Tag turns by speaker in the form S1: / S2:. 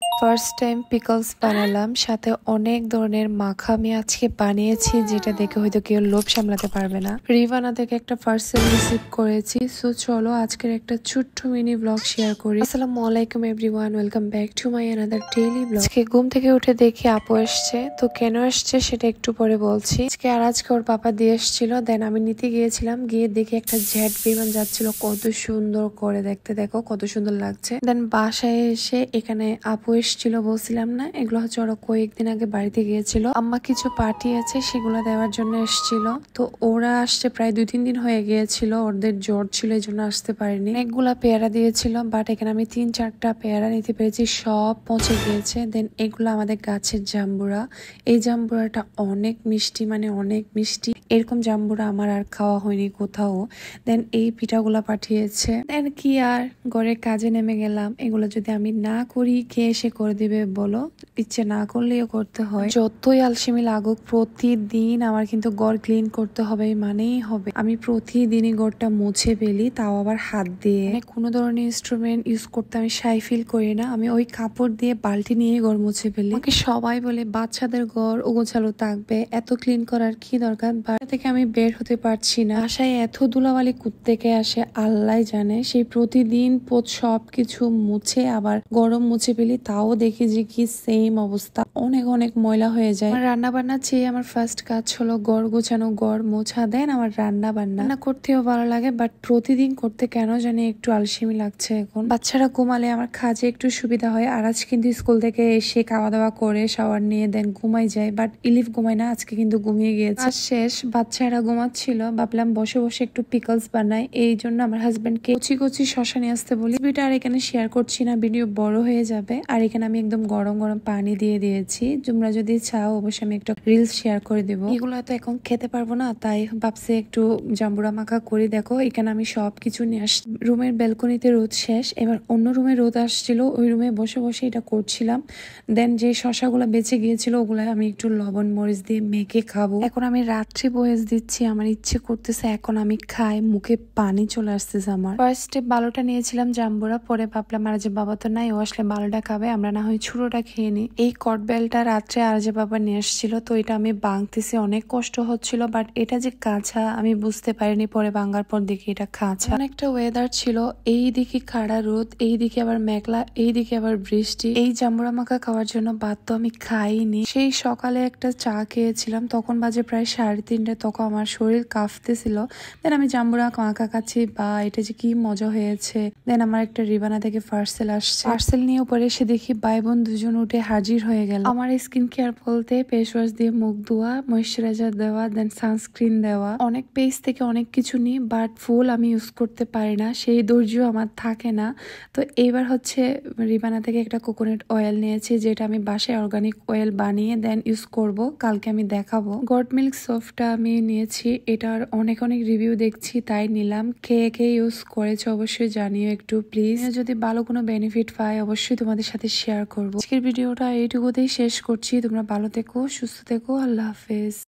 S1: First time pickles বানালাম, সাথে অনেক ধরনের মাখা আমি আজকে বানিয়েছি, যেটা দেখে হয়তো কেউ লোভ সামলাতে পারবে না। রিভানা থেকে একটা পার্সেল রিসিভ করেছি। সো চলো আজকের একটা ছোট্ট মিনি ব্লগ শেয়ার করি। আসসালামু আলাইকুম everyone, welcome back to my another daily blog. আজকে ঘুম থেকে উঠে দেখি আপু এসছে, তো কেন এসছে সেটা একটু পরে বলছি। আজকে ওর পাপা দিয়ে এসেছিল, দেন আমি নিতে গিয়েছিলাম, গিয়ে দেখি একটা জেট বিমান যাচ্ছিল, কত সুন্দর করে দেখতে, দেখো কত সুন্দর লাগছে। দেন বাসায় এসে এখানে আপু এসেছিল, বলছিলাম না, এগুলো হচ্ছে ওরা কয়েকদিন আগে বাড়িতে গিয়েছিল, আম্মা কিছু পার্টি আছে সেগুলো দেওয়ার জন্য এসেছিল। তো ওরা আসছে প্রায় 2-3 দিন হয়ে গিয়েছিল, ওদের জ্বর ছিল এই জন্য আসতে পারেনি। অনেকগুলা পেয়ারা দিয়েছিল, বাট এখানে আমি 3-4টা পেয়ারা নিতে পেরেছি, সব পচে গিয়েছে। দেন এগুলো আমাদের গাছের জাম্বুরা, এই জাম্বুরাটা অনেক মিষ্টি, মানে অনেক মিষ্টি, এরকম জাম্বুরা আমার আর খাওয়া হয়নি কোথাও। দেন এই পিঠাগুলা পাঠিয়েছে। দেন কি আর ঘরের কাজে নেমে গেলাম। এগুলো যদি আমি না করি কে এসে করে দিবে বলো, ইচ্ছে না করলেও করতে হয়। যতই আলসেমি লাগুক, প্রতিদিন আমার কিন্তু ঘর ক্লিন করতে হবে, মানেই হবে। আমি প্রতিদিনই ঘরটা মুছে ফেলি, তাও আবার হাত দিয়ে। কোনো ধরনের ইনস্ট্রুমেন্ট ইউজ করতে আমি শাই ফিল করি না, আমি ওই কাপড় দিয়ে বালতি নিয়ে ঘর মুছে ফেলি। আমাকে সবাই বলে বাচ্চাদের ঘর ওগোছালো থাকবে, এত ক্লিন করার কি দরকার। বাসা থেকে আমি বের হতে পারছি না, বাসায় এত ধুলাবালি কুত্তেকে আসে আল্লাহ জানে। সেই প্রতিদিন সবকিছু মুছে আবার গরম মুছে ফেলি, তাও দেখি যে কি সেম অবস্থা, অনেক অনেক ময়লা হয়ে যায়। রান্না বান্না চেয়ে আমার ফার্স্ট কাজ হলো ঘর গোছানো, ঘর মোছা। দেন আমার রান্না বান্না করতেও ভালো লাগে, বাট প্রতিদিন করতে কেন জানি একটু আলসেমি লাগছে এখন। বাচ্চারা ঘুমালে আমার কাজে একটু সুবিধা হয়। আর আজ কিন্তু স্কুল থেকে এসে খাওয়া দাওয়া করে শাওয়ার নিয়ে দেন ঘুমাই যায়, বাট ইলিফ ঘুমায় না, আজকে কিন্তু ঘুমিয়ে গিয়েছে। শেষ, বাচ্চারা ঘুমাচ্ছিল, ভাবলাম বসে বসে একটু পিকলস বানাই, এই জন্য আমার হাজবেন্ডকে কচি কচি শশা নিয়ে আসতে বলি। ভিডিওটা আর এখানে শেয়ার করছি না, ভিডিও বড় হয়ে যাবে। আর এখানে আমি একদম গরম গরম পানি দিয়ে দিয়েছি, তোমরা যদি চাও অবশ্যই আমি একটা রিলস শেয়ার করে দেবো। এগুলো তো এখন খেতে পারবো না, তাই ভাবছি একটু জাম্বুরা মাখা করে। দেখো এখানে আমি সবকিছু নিয়ে আসছি। রুমের ব্যালকনিতে রোদ শেষ, এবার অন্য রুমে রোদ আসছিল, ওই রুমে বসে বসে এটা করছিলাম। দেন যে শশাগুলো বেঁচে গিয়েছিল ওগুলা আমি একটু লবণ মরিচ দিয়ে মেখে খাবো। এখন আমি রাত্রি বয়েস দিচ্ছি, আমার ইচ্ছে করতেছে এখন আমি খাই, মুখে পানি চলে আসতেছে আমার। ফার্স্টে বালোটা নিয়েছিলাম জাম্বুরা, পরে ভাবলাম আর যে বাবা তো নাই, ও আসলে বালোটা খাবে, আমরা না হয় ছোটটা খেয়ে নিই। এই কটবেলটা রাত্রে আর যে বাবা নিয়ে আসছিল, তো এটা আমি ভাঙতেছি, অনেক কষ্ট হচ্ছিল, বাট এটা যে কাঁচা আমি বুঝতে পারিনি, পরে ভাঙার পর দেখি এটা কাঁচা। অনেকটা ওয়েদার ছিল, এই দিকে খাড়া রোদ, এই দিকে আবার মেঘলা, এই দিকে আবার বৃষ্টি। এই জাম্বুরা মাখা খাওয়ার জন্য বাদ তো আমি খাইনি। সেই সকালে একটা চা খেয়েছিলাম, তখন বাজে প্রায় 3:30, তখন আমার শরীর কাঁপতেছিল। দেন আমি জাম্বুরা মাখা খাচ্ছি, বা এটা যে কি মজা হয়েছে। দেন আমার একটা রিবানা থেকে পার্সেল আসছে, পার্সেল নিয়ে উপরে এসে দেখি ভাই বোন দুজন উঠে হাজির হয়ে গেল। আমার স্কিন কেয়ার বলতে ফেস ওয়াশ দিয়ে মুখ ধোয়া, ময়শ্চারাইজার দেওয়া, দেন সানস্ক্রিন দেওয়া। অনেক পেজ থেকে অনেক কিছু নিই, বাট ফুল আমি ইউজ করতে পারি না, সেই ধৈর্য আমার থাকে না। তো এইবার হচ্ছে রিবানা থেকে একটা কোকোনাট অয়েল নিয়েছি, যেটা আমি বাসায় অর্গানিক অয়েল বানিয়ে দেন ইউজ করব, কালকে আমি দেখাবো। গড মিল্ক সোপটা আমি নিয়েছি, এটার অনেক অনেক রিভিউ দেখছি তাই নিলাম। খেয়ে খেয়ে ইউজ করেছে অবশ্যই জানিও একটু প্লিজ। যদি ভালো কোনো বেনিফিট পাই অবশ্যই তোমাদের সাথে শেয়ার করবো। আজকের ভিডিওটা এইটুকুতেই শেষ করছি, তোমরা ভালো থেকো, সুস্থ থেকো, আল্লাহ হাফেজ।